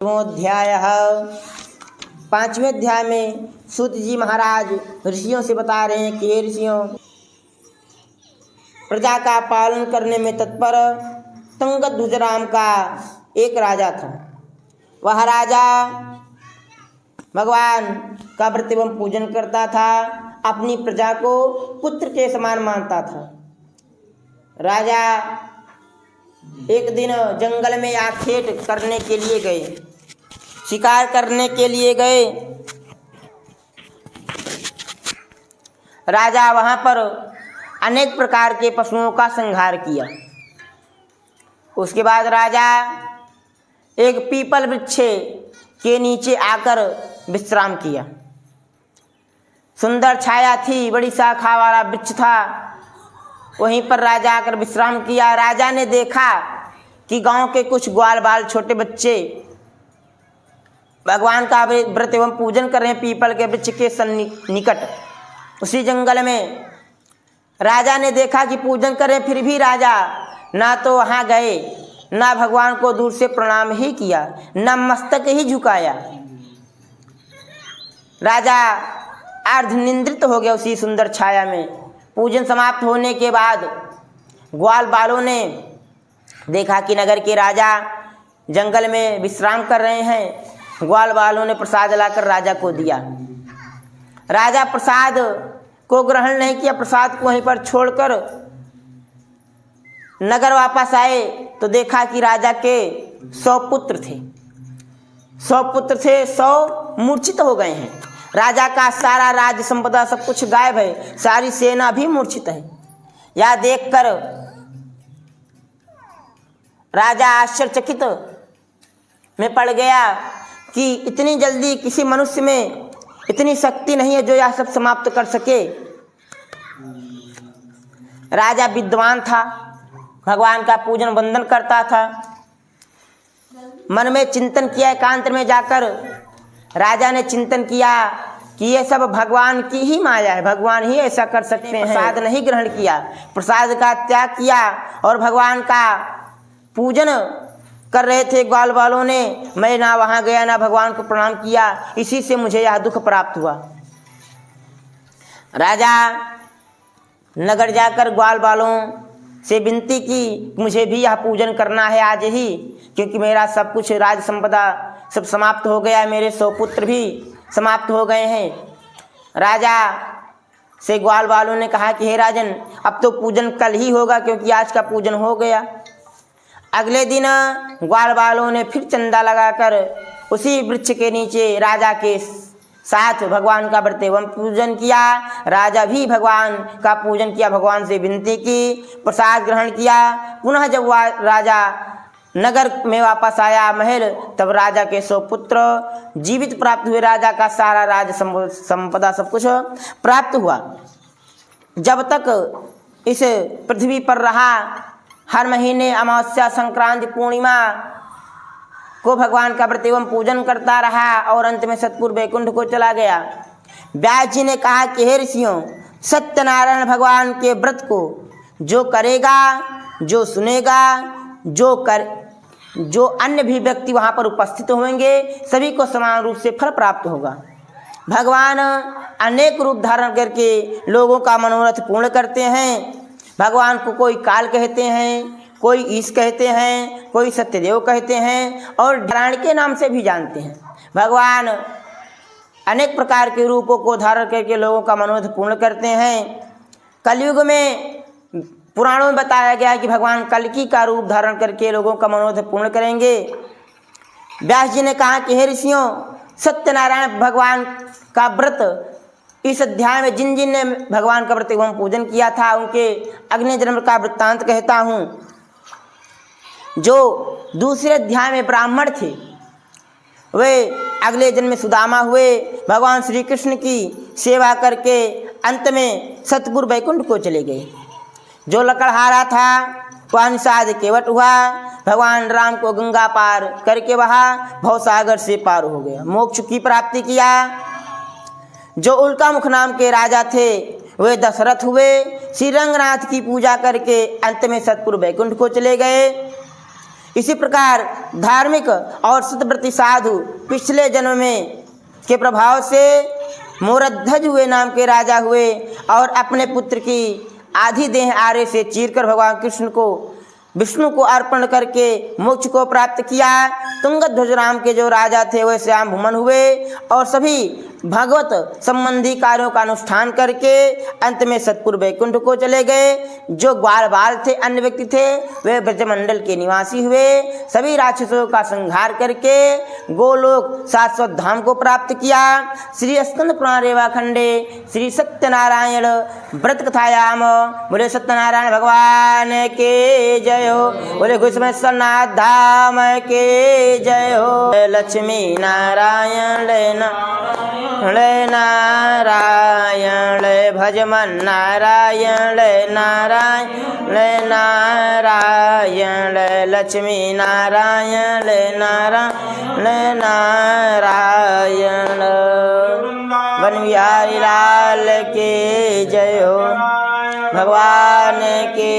अध्याय। पांचवें अध्याय में सूत जी महाराज ऋषियों से बता रहे हैं कि हे ऋषियों, प्रजा का पालन करने में तत्पर तुंगध्वज नाम का एक राजा था। वह राजा भगवान का व्रत एवं पूजन करता था, अपनी प्रजा को पुत्र के समान मानता था। राजा एक दिन जंगल में आखेट करने के लिए गए, शिकार करने के लिए गए। राजा वहां पर अनेक प्रकार के पशुओं का संहार किया। उसके बाद राजा एक पीपल वृक्ष के नीचे आकर विश्राम किया। सुंदर छाया थी, बड़ी शाखा वाला वृक्ष था, वहीं पर राजा आकर विश्राम किया। राजा ने देखा कि गांव के कुछ ग्वाल बाल छोटे बच्चे भगवान का व्रत एवं पूजन कर रहे हैं पीपल के वृक्ष के निकट। उसी जंगल में राजा ने देखा कि पूजन कर रहे हैं, फिर भी राजा ना तो वहाँ गए, ना भगवान को दूर से प्रणाम ही किया, ना मस्तक ही झुकाया। राजा अर्धनिंद्रित हो गया उसी सुंदर छाया में। पूजन समाप्त होने के बाद ग्वाल बालों ने देखा कि नगर के राजा जंगल में विश्राम कर रहे हैं। ग्वाल बालों ने प्रसाद लाकर राजा को दिया। राजा प्रसाद को ग्रहण नहीं किया, प्रसाद को वहीं पर छोड़कर नगर वापस आए तो देखा कि राजा के 100 पुत्र थे। 100 पुत्र थे, 100 मूर्छित हो गए हैं। राजा का सारा राज्य संपदा सब कुछ गायब है, सारी सेना भी मूर्छित है। यह देखकर राजा आश्चर्यचकित में पड़ गया कि इतनी जल्दी किसी मनुष्य में इतनी शक्ति नहीं है जो यह सब समाप्त कर सके। राजा विद्वान था, भगवान का पूजन वंदन करता था। मन में चिंतन किया, एकांत में जाकर राजा ने चिंतन किया कि ये सब भगवान की ही माया है, भगवान ही ऐसा कर सकते हैं। प्रसाद नहीं ग्रहण किया, प्रसाद का त्याग किया और भगवान का पूजन कर रहे थे ग्वाल बालों ने। मैं ना वहाँ गया, ना भगवान को प्रणाम किया, इसी से मुझे यह दुख प्राप्त हुआ। राजा नगर जाकर ग्वाल बालों से विनती की, मुझे भी यह पूजन करना है आज ही, क्योंकि मेरा सब कुछ राज संपदा सब समाप्त हो गया, मेरे 100 पुत्र भी समाप्त हो गए हैं। राजा से ग्वाल बालों ने कहा कि हे राजन, अब तो पूजन कल ही होगा, क्योंकि आज का पूजन हो गया। अगले दिन ग्वाल बालों ने फिर चंदा लगाकर उसी वृक्ष के नीचे राजा के साथ भगवान का व्रत एवं पूजन किया। राजा भी भगवान का पूजन किया, भगवान से विनती की, प्रसाद ग्रहण किया। पुनः जब राजा नगर में वापस आया महल, तब राजा के 100 पुत्र जीवित प्राप्त हुए। राजा का सारा राज संपदा सब कुछ प्राप्त हुआ। जब तक इस पृथ्वी पर रहा, हर महीने अमावस्या, संक्रांति, पूर्णिमा को भगवान का व्रत एवं पूजन करता रहा और अंत में सतपुर वैकुंठ को चला गया। व्यास जी ने कहा कि हे ऋषियों, सत्यनारायण भगवान के व्रत को जो करेगा, जो सुनेगा, जो अन्य भी व्यक्ति वहाँ पर उपस्थित होंगे, सभी को समान रूप से फल प्राप्त होगा। भगवान अनेक रूप धारण करके लोगों का मनोरथ पूर्ण करते हैं। भगवान को कोई काल कहते हैं, कोई ईश कहते हैं, कोई सत्यदेव कहते हैं और नारायण के नाम से भी जानते हैं। भगवान अनेक प्रकार के रूपों को धारण करके लोगों का मनोरथ पूर्ण करते हैं। कलयुग में पुराणों में बताया गया है कि भगवान कल्कि का रूप धारण करके लोगों का मनोरथ पूर्ण करेंगे। व्यास जी ने कहा कि हे ऋषियों, सत्यनारायण भगवान का व्रत इस अध्याय में जिन जिन ने भगवान का व्रत एवं पूजन किया था, उनके अग्नि जन्म का वृत्तांत कहता हूँ। जो दूसरे अध्याय में ब्राह्मण थे, वे अगले जन्म में सुदामा हुए, भगवान श्री कृष्ण की सेवा करके अंत में सतपुर वैकुंठ को चले गए। जो लकड़हारा था वह निषाद केवट हुआ, भगवान राम को गंगा पार करके वहाँ भवसागर से पार हो गया, मोक्ष की प्राप्ति किया। जो उल्का मुख नाम के राजा थे वे दशरथ हुए, श्री रंगनाथ की पूजा करके अंत में सतपुर वैकुंठ को चले गए। इसी प्रकार धार्मिक और सतव्रती साधु पिछले जन्म में के प्रभाव से मोरध्वज हुए नाम के राजा हुए और अपने पुत्र की आधी देह आरे से चीरकर भगवान कृष्ण को विष्णु को अर्पण करके मोक्ष को प्राप्त किया। तुंगध्वज राम के जो राजा थे वे श्याम भूमन हुए और सभी भगवत संबंधी कार्यों का अनुष्ठान करके अंत में सतपुर वैकुंठ को चले गए। जो ग्वाल बाल थे अन्य व्यक्ति थे वे ब्रजमंडल के निवासी हुए। सभी राक्षसों का संहार करके गोलोक शाश्वत धाम को प्राप्त किया। श्री स्कंद पुराण रेवा खंडे श्री सत्यनारायण व्रत कथायाम बोले सत्यनारायण भगवान के जय हो, बोले घुसमेश्वरनाथ धाम के जय हो। लक्ष्मी नारायण ले नारायण ले भजमन नारायण ले नारायण ले नारायण ले लक्ष्मी नारायण ले नारायण ले नारायण। वन बिहारी लाल के जय हो, भगवान के